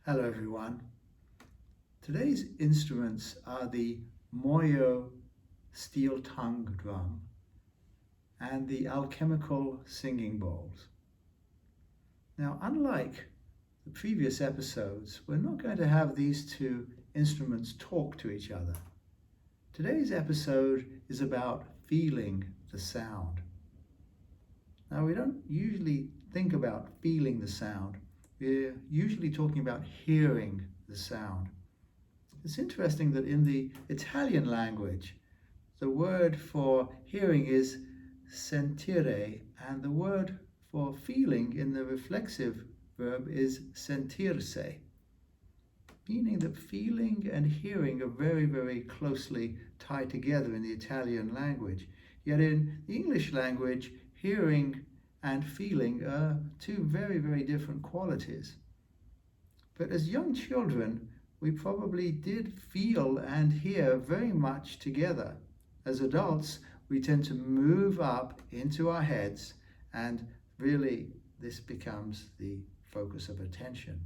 Hello everyone. Today's instruments are the Moyo steel tongue drum and the Alchemical singing bowls. Now, unlike the previous episodes, we're not going to have these two instruments talk to each other. Today's episode is about feeling the sound. Now, we don't usually think about feeling the sound. We're usually talking about hearing the sound. It's interesting that in the Italian language, the word for hearing is sentire, and the word for feeling in the reflexive verb is sentirse, meaning that feeling and hearing are very, very closely tied together in the Italian language. Yet in the English language, hearing and feeling are two very, very different qualities. But as young children, we probably did feel and hear very much together. As adults, we tend to move up into our heads, and really this becomes the focus of attention.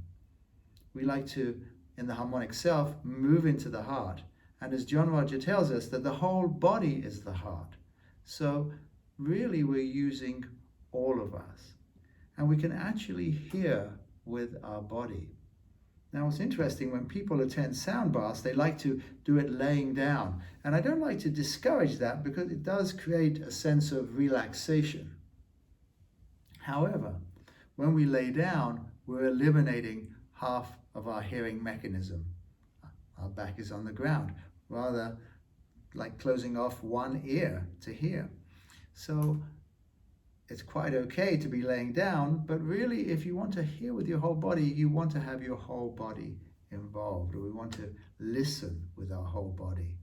We like to, in the harmonic self, move into the heart. And as John Roger tells us, that the whole body is the heart. So really we're using all of us. And we can actually hear with our body. Now, it's interesting, when people attend sound baths, they like to do it laying down. And I don't like to discourage that because it does create a sense of relaxation. However, when we lay down, we're eliminating half of our hearing mechanism. Our back is on the ground, rather like closing off one ear to hear. So it's quite okay to be laying down, but really if you want to hear with your whole body, you want to have your whole body involved, or we want to listen with our whole body.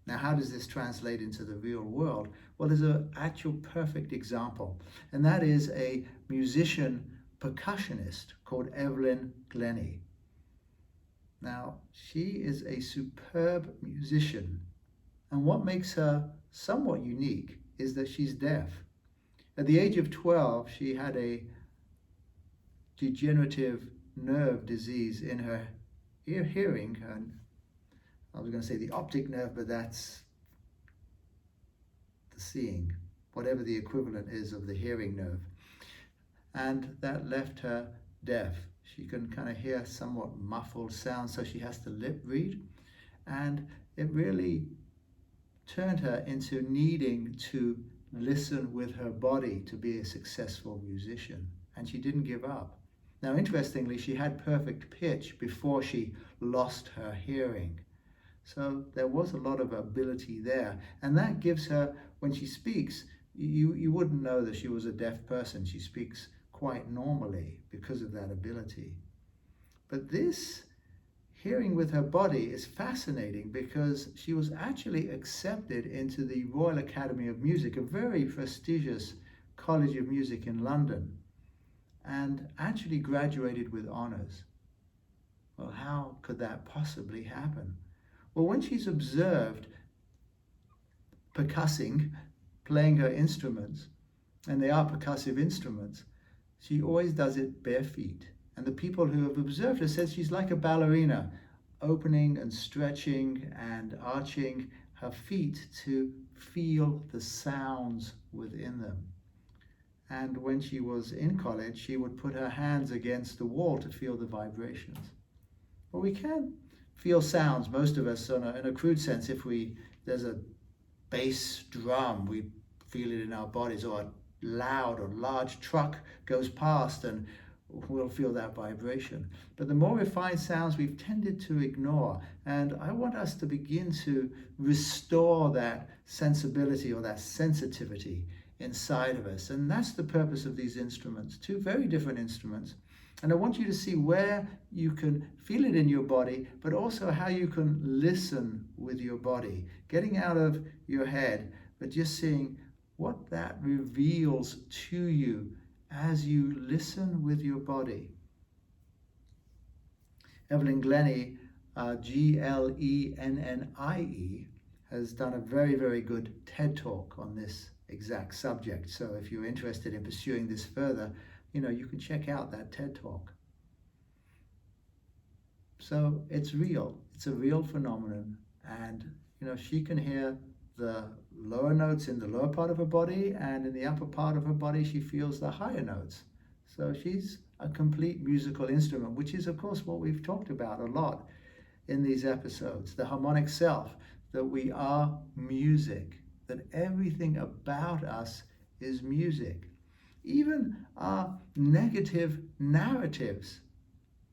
Now, how does this translate into the real world? Well, there's an actual perfect example, and that is a musician percussionist called Evelyn Glennie. Now, she is a superb musician, and what makes her somewhat unique is that she's deaf. At the age of 12, she had a degenerative nerve disease in her hearing, and I was going to say the optic nerve, but that's the seeing, whatever the equivalent is of the hearing nerve. And that left her deaf. She can kind of hear somewhat muffled sounds, so she has to lip read. And it really turned her into needing to listen with her body to be a successful musician, and she didn't give up. Now, interestingly, she had perfect pitch before she lost her hearing. So there was a lot of ability there, and that gives her, when she speaks, you wouldn't know that she was a deaf person. She speaks quite normally because of that ability. But this hearing with her body is fascinating because she was actually accepted into the Royal Academy of Music, a very prestigious college of music in London, and actually graduated with honors. Well, how could that possibly happen? Well, when she's observed percussing, playing her instruments, and they are percussive instruments, she always does it bare feet. And the people who have observed her said she's like a ballerina, opening and stretching and arching her feet to feel the sounds within them. And when she was in college, she would put her hands against the wall to feel the vibrations. Well, we can feel sounds, most of us, in a crude sense. If there's a bass drum, we feel it in our bodies, or a loud or large truck goes past and we'll feel that vibration. But the more refined sounds we've tended to ignore, and I want us to begin to restore that sensibility or that sensitivity inside of us. And that's the purpose of these instruments, two very different instruments. And I want you to see where you can feel it in your body, but also how you can listen with your body, getting out of your head, but just seeing what that reveals to you as you listen with your body. Evelyn Glennie, Glennie, has done a very, very good TED Talk on this exact subject. So if you're interested in pursuing this further, you can check out that TED Talk. So it's real. It's a real phenomenon. And, she can hear the lower notes in the lower part of her body, and in the upper part of her body, she feels the higher notes. So she's a complete musical instrument, which is, of course, what we've talked about a lot in these episodes. The harmonic self, that we are music, that everything about us is music. Even our negative narratives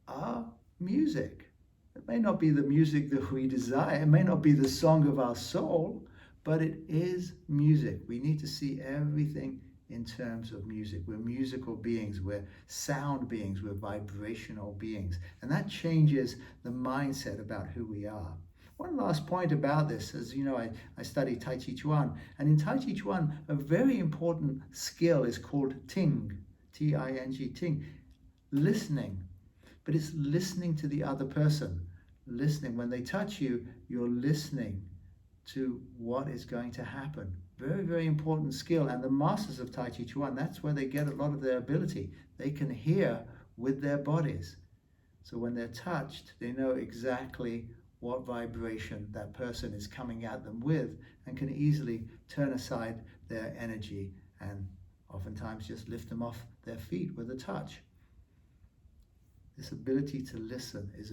are music. It may not be the music that we desire, it may not be the song of our soul, but it is music. We need to see everything in terms of music. We're musical beings, we're sound beings, we're vibrational beings. And that changes the mindset about who we are. One last point about this, as you know, I study Tai Chi Chuan, and in Tai Chi Chuan, a very important skill is called Ting, T-I-N-G, Ting, listening. But it's listening to the other person. Listening. When they touch you, you're listening to what is going to happen. Very, very important skill. And the masters of Tai Chi Chuan, that's where they get a lot of their ability. They can hear with their bodies. So when they're touched, they know exactly what vibration that person is coming at them with, and can easily turn aside their energy and oftentimes just lift them off their feet with a touch. This ability to listen is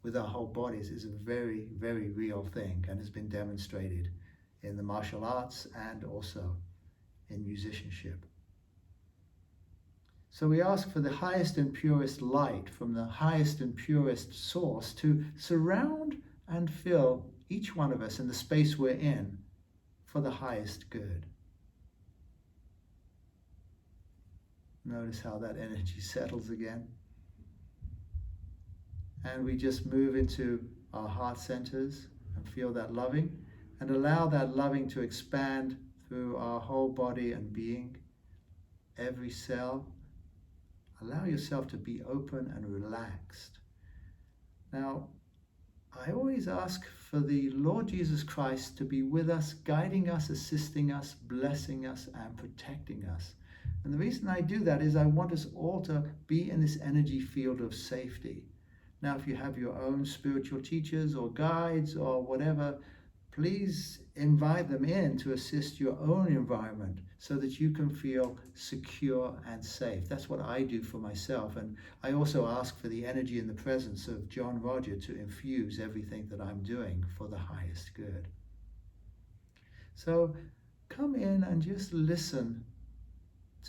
with our whole bodies, is a very, very real thing, and has been demonstrated in the martial arts and also in musicianship. So we ask for the highest and purest light from the highest and purest source to surround and fill each one of us in the space we're in for the highest good. Notice how that energy settles again. And we just move into our heart centers and feel that loving, and allow that loving to expand through our whole body and being, every cell. Allow yourself to be open and relaxed. Now, I always ask for the Lord Jesus Christ to be with us, guiding us, assisting us, blessing us, and protecting us. And the reason I do that is I want us all to be in this energy field of safety. Now, if you have your own spiritual teachers or guides or whatever, please invite them in to assist your own environment so that you can feel secure and safe. That's what I do for myself. And I also ask for the energy and the presence of John Roger to infuse everything that I'm doing for the highest good. So come in and just listen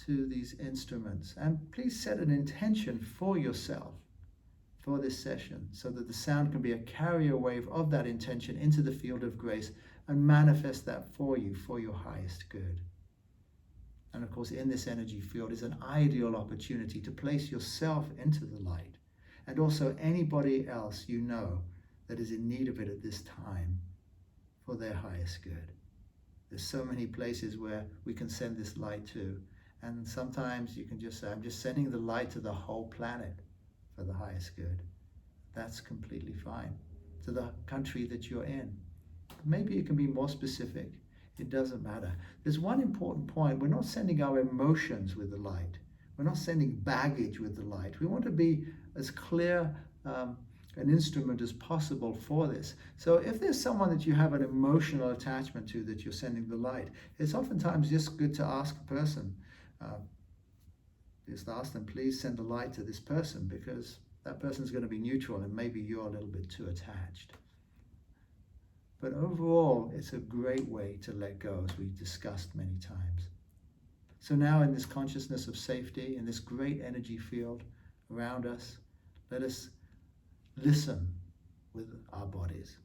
to these instruments. And please set an intention for yourself for this session, so that the sound can be a carrier wave of that intention into the field of grace and manifest that for you for your highest good. And of course, in this energy field is an ideal opportunity to place yourself into the light, and also anybody else you know that is in need of it at this time for their highest good. There's so many places where we can send this light to, and sometimes you can just say, I'm just sending the light to the whole planet for the highest good. That's completely fine. To the country that you're in. Maybe it can be more specific. It doesn't matter. There's one important point. We're not sending our emotions with the light. We're not sending baggage with the light. We want to be as clear an instrument as possible for this. So if there's someone that you have an emotional attachment to that you're sending the light, it's oftentimes just good to ask a person, just ask them, please send the light to this person, because that person's going to be neutral and maybe you're a little bit too attached. But overall, it's a great way to let go, as we've discussed many times. So now, in this consciousness of safety, in this great energy field around us, let us listen with our bodies.